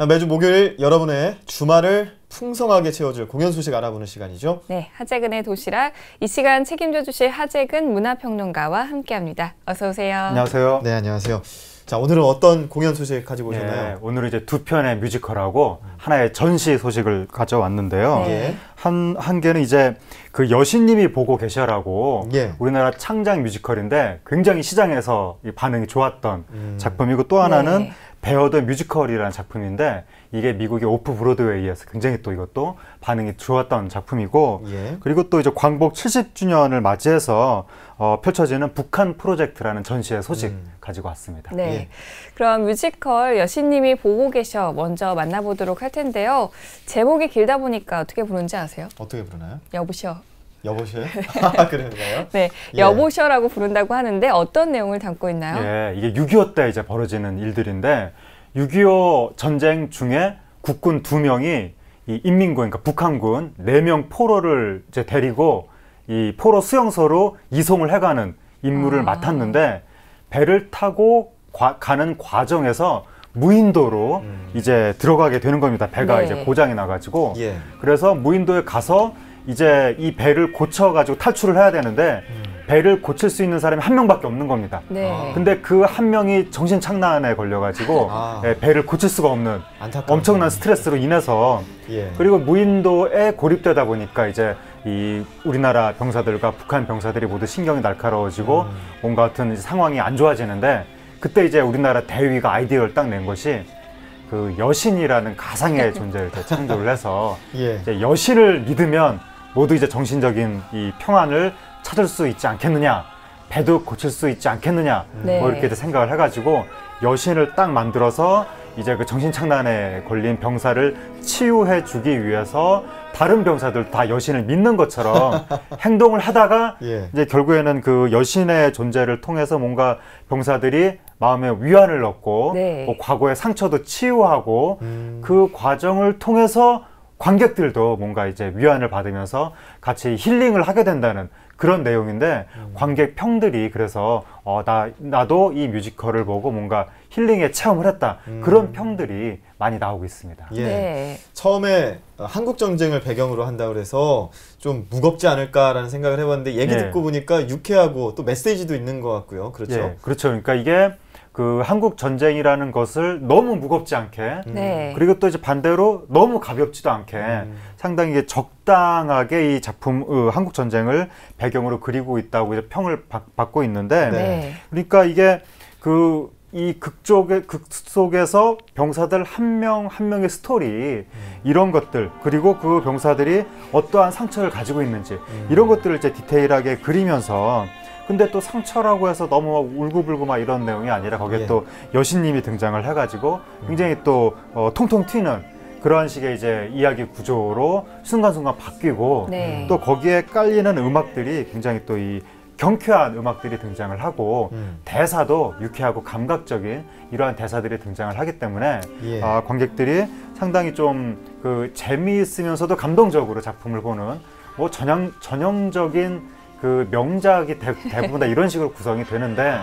매주 목요일 여러분의 주말을 풍성하게 채워줄 공연 소식 알아보는 시간이죠. 네, 하재근의 도시락. 이 시간 책임져 주실 하재근 문화평론가와 함께합니다. 어서 오세요. 안녕하세요. 네, 안녕하세요. 자, 오늘은 어떤 공연 소식 가지고 오셨나요? 네, 오늘은 이제 두 편의 뮤지컬하고 하나의 전시 소식을 가져왔는데요. 네. 한 개는 이제 그 여신님이 보고 계셔라고 우리나라 창작 뮤지컬인데 굉장히 시장에서 반응이 좋았던 작품이고, 또 하나는 베어 더 뮤지컬이라는 작품인데 이게 미국의 오프 브로드웨이에서 굉장히 또 이것도 반응이 좋았던 작품이고, 그리고 또 이제 광복 70주년을 맞이해서 펼쳐지는 북한 프로젝트라는 전시의 소식 가지고 왔습니다. 네, 그럼 뮤지컬 여신님이 보고 계셔 먼저 만나보도록 할 텐데요. 제목이 길다 보니까 어떻게 부르는지 아세요? 어떻게 부르나요? 여보셔. 여보셔요? 그런가요? 네, 여보셔라고 부른다고 하는데 어떤 내용을 담고 있나요? 예, 이게 6.25 때 이제 벌어지는 일들인데, 6.25 전쟁 중에 국군 2명이 이 인민군, 그러니까 북한군 4명 포로를 이제 데리고 이 포로 수용소로 이송을 해가는 임무를 맡았는데, 배를 타고 가는 과정에서 무인도로 이제 들어가게 되는 겁니다. 배가 이제 고장이 나가지고. 그래서 무인도에 가서 이제 이 배를 고쳐가지고 탈출을 해야 되는데 배를 고칠 수 있는 사람이 한 명밖에 없는 겁니다. 근데 그 한 명이 정신착란에 걸려가지고 배를 고칠 수가 없는 엄청난 스트레스로 인해서 그리고 무인도에 고립되다 보니까 이제 이 우리나라 병사들과 북한 병사들이 모두 신경이 날카로워지고 뭔가 같은 상황이 안 좋아지는데, 그때 이제 우리나라 대위가 아이디어를 딱 낸 것이 그 여신이라는 가상의 존재를 창조를 해서 이제 여신을 믿으면 모두 이제 정신적인 이 평안을 찾을 수 있지 않겠느냐, 배도 고칠 수 있지 않겠느냐, 뭐 이렇게 생각을 해가지고 여신을 딱 만들어서 이제 그 정신착란에 걸린 병사를 치유해 주기 위해서 다른 병사들 다 여신을 믿는 것처럼 행동을 하다가 이제 결국에는 그 여신의 존재를 통해서 뭔가 병사들이 마음에 위안을 얻고 뭐 과거의 상처도 치유하고 그 과정을 통해서 관객들도 뭔가 이제 위안을 받으면서 같이 힐링을 하게 된다는 그런 내용인데, 관객 평들이 그래서 나도 이 뮤지컬을 보고 뭔가 힐링의 체험을 했다, 그런 평들이 많이 나오고 있습니다. 처음에 한국 전쟁을 배경으로 한다고 해서 좀 무겁지 않을까라는 생각을 해봤는데, 얘기 듣고 보니까 유쾌하고 또 메시지도 있는 것 같고요. 그렇죠? 그렇죠. 그러니까 이게 그 한국 전쟁이라는 것을 너무 무겁지 않게, 그리고 또 이제 반대로 너무 가볍지도 않게 상당히 이게 적당하게 이 작품 한국 전쟁을 배경으로 그리고 있다고 이제 평을 받고 있는데, 그러니까 이게 이 극 속에서 병사들 한 명 한 명의 스토리, 이런 것들, 그리고 그 병사들이 어떠한 상처를 가지고 있는지 이런 것들을 이제 디테일하게 그리면서, 근데 또 상처라고 해서 너무 울고불고 막 이런 내용이 아니라 거기에 또 여신님이 등장을 해가지고 굉장히 또 통통 튀는 그런 식의 이제 이야기 구조로 순간순간 바뀌고, 또 거기에 깔리는 음악들이 굉장히 또 이 경쾌한 음악들이 등장을 하고 대사도 유쾌하고 감각적인 이러한 대사들이 등장을 하기 때문에 관객들이 상당히 좀 그 재미있으면서도 감동적으로 작품을 보는 뭐 전형적인 그 명작이 대부분 다 이런 식으로 구성이 되는데,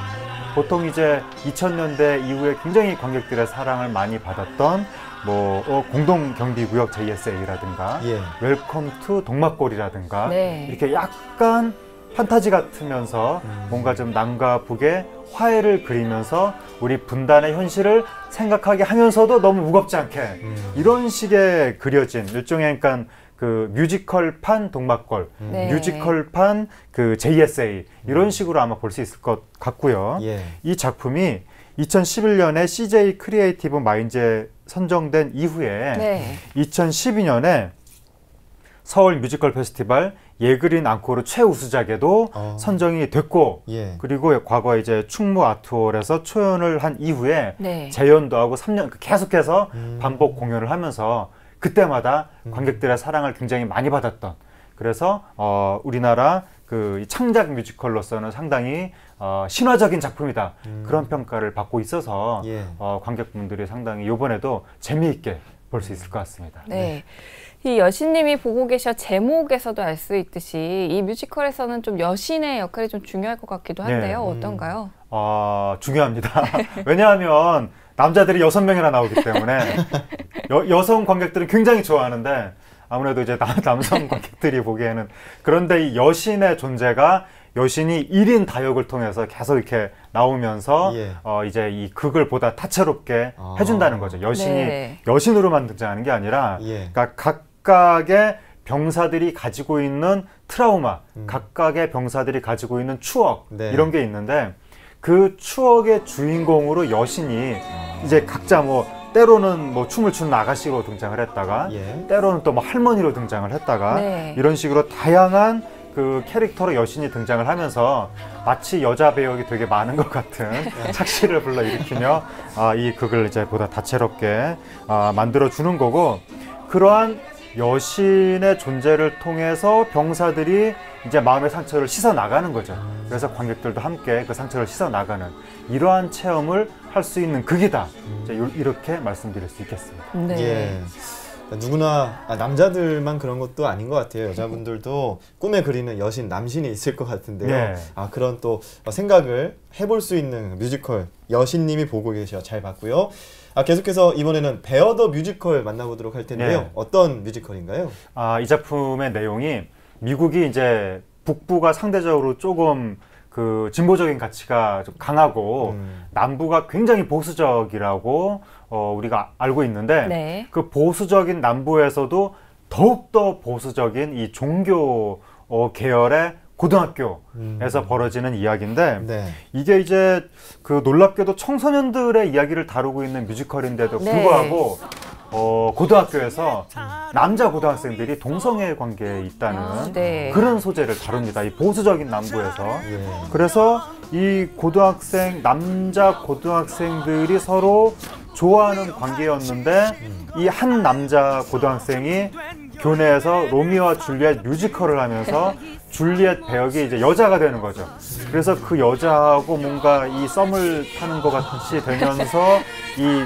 보통 이제 2000년대 이후에 굉장히 관객들의 사랑을 많이 받았던 뭐 공동경비구역 JSA라든가 웰컴 투 동막골이라든가 이렇게 약간 판타지 같으면서 뭔가 좀 남과 북의 화해를 그리면서 우리 분단의 현실을 생각하게 하면서도 너무 무겁지 않게 이런 식의 그려진 일종의 그러니까 그 뮤지컬판 동막골, 뮤지컬판 그 JSA 이런 식으로 아마 볼 수 있을 것 같고요. 이 작품이 2011년에 CJ 크리에이티브 마인즈에 선정된 이후에 2012년에 서울 뮤지컬 페스티벌 예그린 앙코르 최우수작에도 선정이 됐고, 그리고 과거 이제 충무 아트홀에서 초연을 한 이후에 재연도 하고 3년 계속해서 반복 공연을 하면서 그때마다 관객들의 사랑을 굉장히 많이 받았던, 그래서 우리나라 그 창작 뮤지컬로서는 상당히 신화적인 작품이다, 그런 평가를 받고 있어서 관객분들이 상당히 이번에도 재미있게 볼 수 있을 것 같습니다. 이 여신님이 보고 계셔 제목에서도 알 수 있듯이 이 뮤지컬에서는 좀 여신의 역할이 좀 중요할 것 같기도 한데요. 어떤가요? 중요합니다. 왜냐하면 남자들이 6명이나 나오기 때문에 여성 관객들은 굉장히 좋아하는데 아무래도 이제 남성 관객들이 보기에는 그런데 이 여신의 존재가 여신이 1인 다역을 통해서 계속 이렇게 나오면서 이제 이 극을 보다 다채롭게 해준다는 거죠. 여신이 여신으로만 등장하는 게 아니라 그러니까 각각의 병사들이 가지고 있는 트라우마, 각각의 병사들이 가지고 있는 추억 이런 게 있는데 그 추억의 주인공으로 여신이 이제 각자 뭐 때로는 뭐 춤을 추는 아가씨로 등장을 했다가 때로는 또 뭐 할머니로 등장을 했다가 이런 식으로 다양한 그 캐릭터로 여신이 등장을 하면서 마치 여자 배역이 되게 많은 것 같은 착시를 불러일으키며 이 극을 이제 보다 다채롭게 만들어주는 거고 그러한 여신의 존재를 통해서 병사들이 이제 마음의 상처를 씻어 나가는 거죠. 그래서 관객들도 함께 그 상처를 씻어 나가는 이러한 체험을 할 수 있는 극이다. 이제 이렇게 말씀드릴 수 있겠습니다. 예. 누구나 남자들만 그런 것도 아닌 것 같아요. 여자분들도 꿈에 그리는 여신, 남신이 있을 것 같은데요. 그런 또 생각을 해볼 수 있는 뮤지컬 여신님이 보고 계셔 잘 봤고요. 계속해서 이번에는 베어 더 뮤지컬 만나보도록 할 텐데요. 어떤 뮤지컬인가요? 이 작품의 내용이 미국이 이제 북부가 상대적으로 조금 그 진보적인 가치가 좀 강하고 남부가 굉장히 보수적이라고 우리가 알고 있는데 그 보수적인 남부에서도 더욱더 보수적인 이 종교 계열의 고등학교에서 벌어지는 이야기인데 이게 이제 그 놀랍게도 청소년들의 이야기를 다루고 있는 뮤지컬인데도 불구하고 고등학교에서 남자 고등학생들이 동성애 관계에 있다는 그런 소재를 다룹니다. 이 보수적인 남부에서. 그래서 이 남자 고등학생들이 서로 좋아하는 관계였는데 이 한 남자 고등학생이 교내에서 로미오와 줄리엣 뮤지컬을 하면서 줄리엣 배역이 이제 여자가 되는 거죠. 그래서 그 여자하고 뭔가 이 썸을 타는 것 같이 되면서 이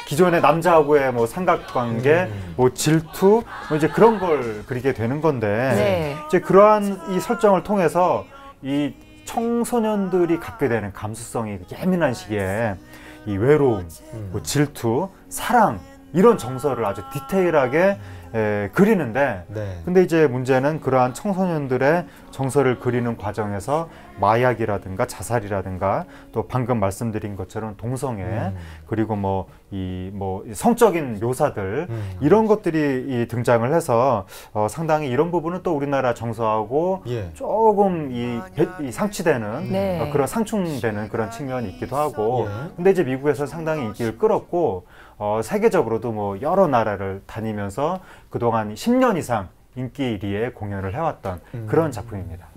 기존의 남자하고의 뭐 삼각관계, 뭐 질투, 뭐 이제 그런 걸 그리게 되는 건데 이제 그러한 이 설정을 통해서 이 청소년들이 갖게 되는 감수성이 예민한 시기에 이 외로움, 뭐 질투, 사랑 이런 정서를 아주 디테일하게 그리는데 근데 이제 문제는 그러한 청소년들의 정서를 그리는 과정에서 마약이라든가 자살이라든가 또 방금 말씀드린 것처럼 동성애 그리고 뭐 성적인 묘사들 이런 것들이 등장을 해서 상당히 이런 부분은 또 우리나라 정서하고 조금 이 상치되는 그런 상충되는 그런 측면이 있기도 하고 근데 이제 미국에서 상당히 인기를 끌었고 세계적으로도 뭐 여러 나라를 다니면서 그동안 10년 이상 인기리에 공연을 해왔던 그런 작품입니다.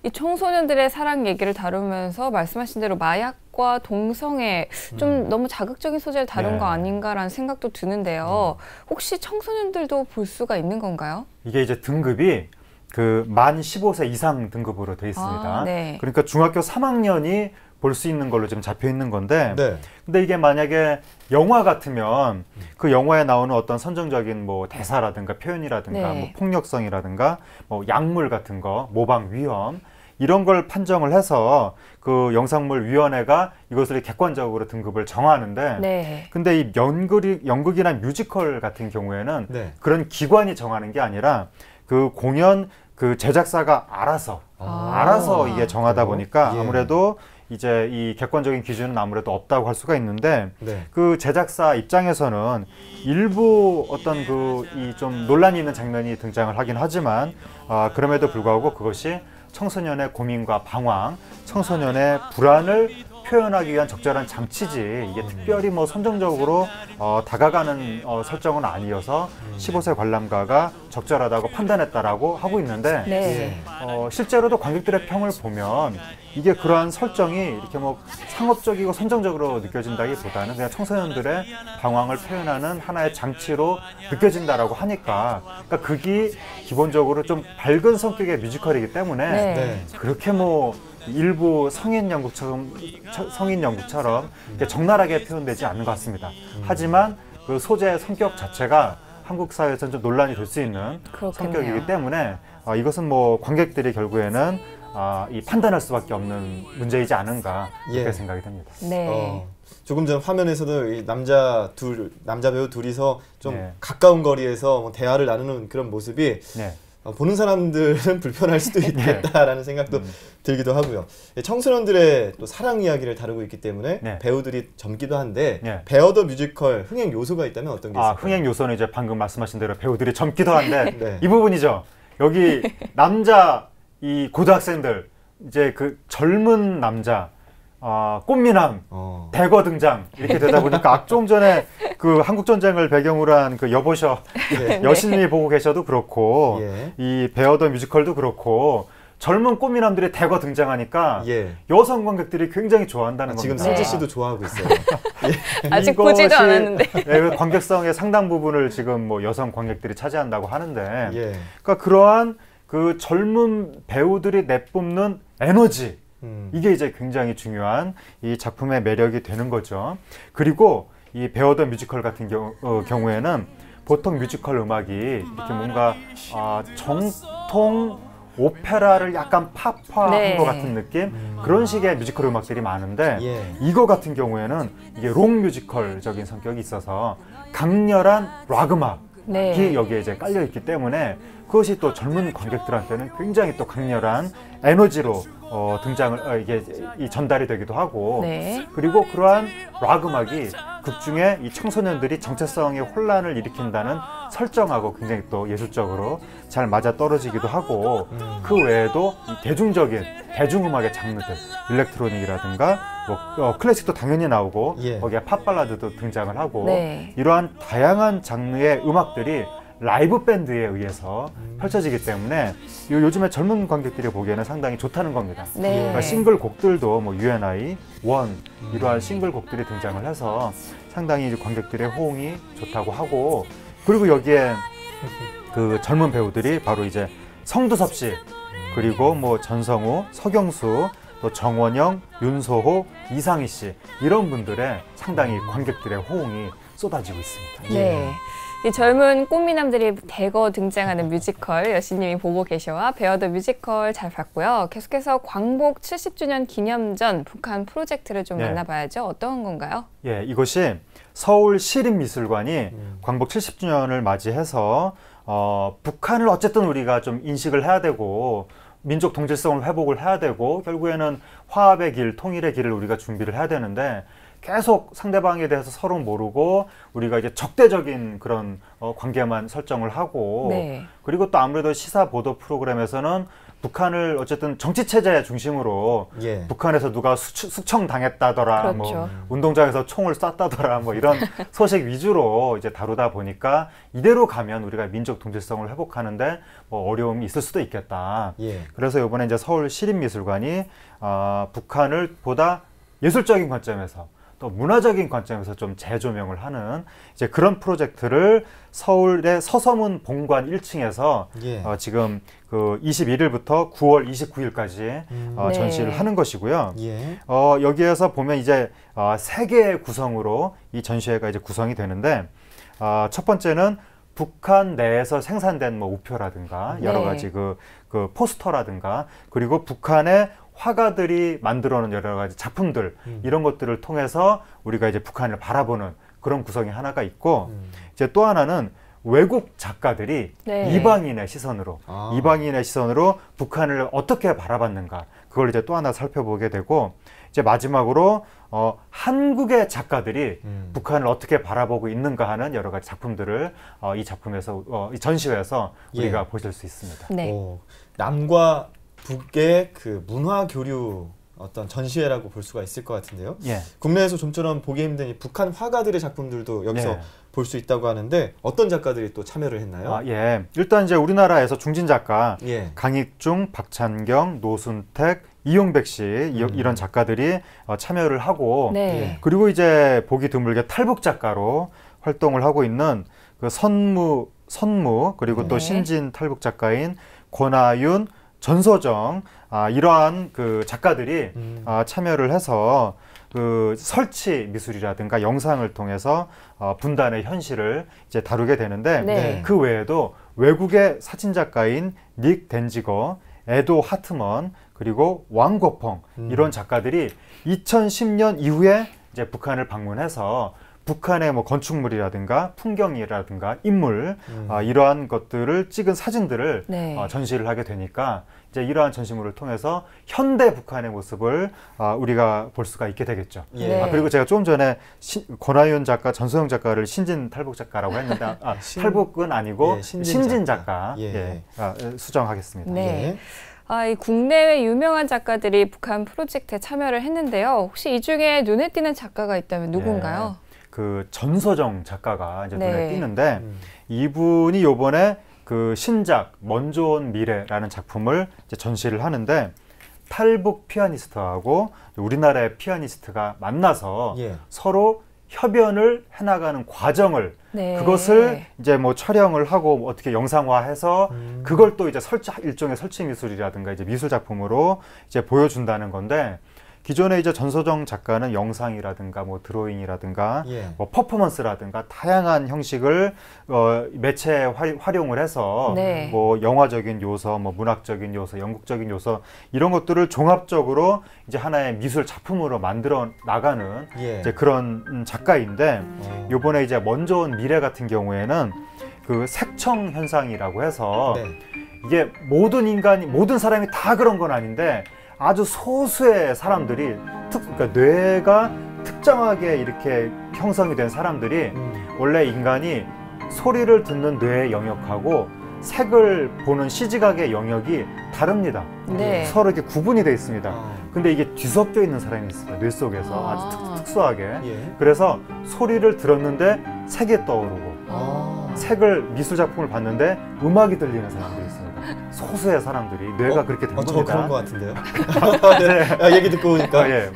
이 청소년들의 사랑 얘기를 다루면서 말씀하신 대로 마약과 동성애 좀 너무 자극적인 소재를 다룬 거 아닌가라는 생각도 드는데요. 혹시 청소년들도 볼 수가 있는 건가요? 이게 이제 등급이 그 만 15세 이상 등급으로 돼 있습니다. 그러니까 중학교 3학년이 볼 수 있는 걸로 지금 잡혀 있는 건데 근데 이게 만약에 영화 같으면 그 영화에 나오는 어떤 선정적인 뭐 대사라든가 표현이라든가 뭐 폭력성이라든가 뭐 약물 같은 거 모방 위험 이런 걸 판정을 해서 그 영상물위원회가 이것을 객관적으로 등급을 정하는데 근데 이 연극이나 뮤지컬 같은 경우에는 그런 기관이 정하는 게 아니라 그 공연 그 제작사가 알아서 이게 정하다 보니까 아무래도 이제 이 객관적인 기준은 아무래도 없다고 할 수가 있는데 그 제작사 입장에서는 일부 어떤 그 이 좀 논란이 있는 장면이 등장을 하긴 하지만 그럼에도 불구하고 그것이 청소년의 고민과 방황, 청소년의 불안을 표현하기 위한 적절한 장치지 이게 특별히 뭐 선정적으로 다가가는 설정은 아니어서 15세 관람가가 적절하다고 판단했다라고 하고 있는데 실제로도 관객들의 평을 보면 이게 그러한 설정이 이렇게 뭐 상업적이고 선정적으로 느껴진다기보다는 그냥 청소년들의 방황을 표현하는 하나의 장치로 느껴진다라고 하니까 그러니까 극이 기본적으로 좀 밝은 성격의 뮤지컬이기 때문에 그렇게 뭐 일부 성인 연극처럼 이렇게 적나라하게 표현되지 않는 것 같습니다. 하지만 그 소재의 성격 자체가 한국 사회에서는 좀 논란이 될 수 있는 성격이기 때문에 이것은 뭐 관객들이 결국에는 이 판단할 수밖에 없는 문제이지 않은가 그렇게 예. 생각이 됩니다. 네. 조금 전 화면에서도 이 남자 배우 둘이서 좀 네. 가까운 거리에서 뭐 대화를 나누는 그런 모습이 네. 보는 사람들은 불편할 수도 있겠다라는 생각도 들기도 하고요. 청소년들의 또 사랑 이야기를 다루고 있기 때문에 네. 배우들이 젊기도 한데 네. 베어 더 뮤지컬 흥행 요소가 있다면 어떤 게 있을까요? 흥행 요소는 이제 방금 말씀하신 대로 배우들이 젊기도 한데 네. 이 부분이죠. 여기 남자 이 고등학생들 이제 그 젊은 남자 꽃미남 대거 등장 이렇게 되다 보니까 좀 전에 그 한국 전쟁을 배경으로 한 그 여보셔 예. 여신님이 보고 계셔도 그렇고 예. 이 베어 더 뮤지컬도 그렇고 젊은 꽃미남들이 대거 등장하니까 예. 여성 관객들이 굉장히 좋아한다는 지금 겁니다. 수지 씨도 좋아하고 있어요. 아직 보지도 않았는데. 네, 관객성의 상당 부분을 지금 뭐 여성 관객들이 차지한다고 하는데, 예. 그러니까 그러한 그 젊은 배우들이 내뿜는 에너지, 이게 이제 굉장히 중요한 이 작품의 매력이 되는 거죠. 그리고 이 베어 더 뮤지컬 같은 경우에는 보통 뮤지컬 음악이 이렇게 뭔가 정통 오페라를 약간 팝화한 네. 것 같은 느낌? 그런 식의 뮤지컬 음악들이 많은데 예. 이거 같은 경우에는 이게 록 뮤지컬적인 성격이 있어서 강렬한 락 음악이 네. 여기에 이제 깔려 있기 때문에 그것이 또 젊은 관객들한테는 굉장히 또 강렬한 에너지로 등장을 이게 전달이 되기도 하고 네. 그리고 그러한 락 음악이 극중에 이 청소년들이 정체성의 혼란을 일으킨다는 설정하고 굉장히 또 예술적으로 잘 맞아 떨어지기도 하고 그 외에도 이 대중음악의 장르들 일렉트로닉이라든가 뭐 클래식도 당연히 나오고 예. 거기에 팝 발라드도 등장을 하고 네. 이러한 다양한 장르의 음악들이 라이브 밴드에 의해서 펼쳐지기 때문에 요즘에 젊은 관객들이 보기에는 상당히 좋다는 겁니다. 네. 그러니까 싱글곡들도 뭐 U&I, 원 이러한 싱글곡들이 등장을 해서 상당히 관객들의 호응이 좋다고 하고 그리고 여기에 그 젊은 배우들이 바로 이제 성두섭 씨 그리고 뭐 전성우, 서경수 또 정원영, 윤소호, 이상희 씨 이런 분들의 상당히 관객들의 호응이 쏟아지고 있습니다. 네. 이 젊은 꽃미남들이 대거 등장하는 뮤지컬 여신님이 보고 계셔와 베어 더 뮤지컬 잘 봤고요. 계속해서 광복 70주년 기념전 북한 프로젝트를 좀 만나봐야죠. 어떤 건가요? 예, 이것이 서울시립미술관이 광복 70주년을 맞이해서 북한을 어쨌든 우리가 좀 인식을 해야 되고 민족 동질성을 회복을 해야 되고 결국에는 화합의 길, 통일의 길을 우리가 준비를 해야 되는데 계속 상대방에 대해서 서로 모르고 우리가 이제 적대적인 그런 관계만 설정을 하고 네. 그리고 또 아무래도 시사 보도 프로그램에서는 북한을 어쨌든 정치 체제 중심으로 예. 북한에서 누가 숙청당했다더라, 그렇죠. 뭐 운동장에서 총을 쐈다더라, 뭐 이런 소식 위주로 이제 다루다 보니까 이대로 가면 우리가 민족 동질성을 회복하는데 뭐 어려움이 있을 수도 있겠다. 예. 그래서 이번에 이제 서울시립미술관이 북한을 보다 예술적인 관점에서 또 문화적인 관점에서 좀 재조명을 하는 이제 그런 프로젝트를 서울의 서서문 본관 1층에서 예. 지금 그 21일부터 9월 29일까지 네. 전시를 하는 것이고요. 예. 여기에서 보면 이제 3개의 구성으로 이 전시회가 이제 구성이 되는데 첫 번째는 북한 내에서 생산된 뭐 우표라든가 여러 가지 그 포스터라든가 그리고 북한의 화가들이 만들어놓은 여러 가지 작품들 이런 것들을 통해서 우리가 이제 북한을 바라보는 그런 구성이 하나가 있고 이제 또 하나는 외국 작가들이 이방인의 시선으로 북한을 어떻게 바라봤는가 그걸 이제 또 하나 살펴보게 되고 이제 마지막으로 한국의 작가들이 북한을 어떻게 바라보고 있는가 하는 여러 가지 작품들을 이 작품에서 이 전시회에서 우리가 보실 수 있습니다. 네. 남과 북의 그 문화 교류 어떤 전시회라고 볼 수가 있을 것 같은데요. 예. 국내에서 좀처럼 보기 힘든 이 북한 화가들의 작품들도 여기서 볼 수 있다고 하는데 어떤 작가들이 또 참여를 했나요? 예. 일단 이제 우리나라에서 중진 작가 강익중, 박찬경, 노순택, 이용백 씨 이런 작가들이 참여를 하고 그리고 이제 보기 드물게 탈북 작가로 활동을 하고 있는 그 선무 그리고 또 신진 탈북 작가인 권하윤, 전소정 이러한 그 작가들이 참여를 해서 그 설치 미술이라든가 영상을 통해서 분단의 현실을 이제 다루게 되는데 그 외에도 외국의 사진 작가인 닉 덴지거, 에도 하트먼 그리고 왕거펑 이런 작가들이 2010년 이후에 이제 북한을 방문해서 북한의 뭐 건축물이라든가 풍경이라든가 인물 이러한 것들을 찍은 사진들을 네. 전시를 하게 되니까 이제 이러한 전시물을 통해서 현대 북한의 모습을 우리가 볼 수가 있게 되겠죠. 네. 그리고 제가 조금 전에 권하윤 작가, 전소영 작가를 신진 탈북 작가라고 했는데 탈북은 아니고 예, 신진 작가 예. 수정하겠습니다. 네. 이 국내외 유명한 작가들이 북한 프로젝트에 참여를 했는데요. 혹시 이 중에 눈에 띄는 작가가 있다면 누군가요? 그 전서정 작가가 이제 네. 눈에 띄는데 이분이 요번에 그 신작 먼저 온 미래라는 작품을 이제 전시를 하는데 탈북 피아니스트하고 우리나라의 피아니스트가 만나서 예. 서로 협연을 해나가는 과정을 네. 그것을 이제 뭐 촬영을 하고 뭐 어떻게 영상화해서 그걸 또 이제 일종의 설치 미술이라든가 이제 미술 작품으로 이제 보여준다는 건데 기존에 이제 전서정 작가는 영상이라든가 뭐 드로잉이라든가 예. 뭐 퍼포먼스라든가 다양한 형식을 매체에 활용을 해서 네. 뭐 영화적인 요소, 뭐 문학적인 요소, 연극적인 요소 이런 것들을 종합적으로 이제 하나의 미술 작품으로 만들어 나가는 예. 이제 그런 작가인데 요번에 이제 먼저 온 미래 같은 경우에는 그 색청 현상이라고 해서 네. 이게 모든 사람이 다 그런 건 아닌데 아주 소수의 사람들이 그러니까 뇌가 특정하게 이렇게 형성이 된 사람들이 원래 인간이 소리를 듣는 뇌의 영역하고 색을 보는 시지각의 영역이 다릅니다. 네. 서로 이렇게 구분이 되어 있습니다. 근데 이게 뒤섞여 있는 사람이 있어요. 뇌 속에서 아주 특수하게. 예. 그래서 소리를 들었는데 색이 떠오르고 색을 미술 작품을 봤는데 음악이 들리는 사람들이 있습니다. 소수의 사람들이 뇌가 그렇게 된 겁니다. 저 그런 것 같은데요. 네. 얘기 듣고 보니까 예.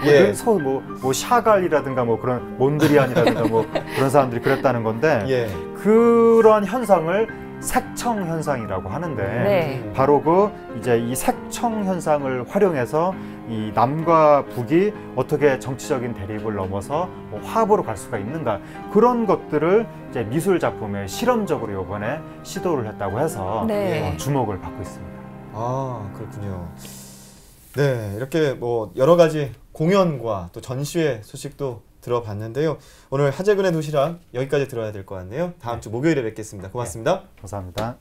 뭐 샤갈이라든가 뭐 그런 몬드리안이라든가 뭐 그런 사람들이 그랬다는 건데 예. 그런 현상을 색청 현상이라고 하는데 네. 바로 이제 이 색청 현상을 활용해서 이 남과 북이 어떻게 정치적인 대립을 넘어서 뭐 화합으로 갈 수가 있는가 그런 것들을 이제 미술 작품에 실험적으로 이번에 시도를 했다고 해서 네. 주목을 받고 있습니다. 그렇군요. 네, 이렇게 뭐 여러 가지 공연과 또 전시회 소식도 들어봤는데요. 오늘 하재근의 도시락 여기까지 들어야 될 것 같네요. 다음 주 목요일에 뵙겠습니다. 고맙습니다. 감사합니다.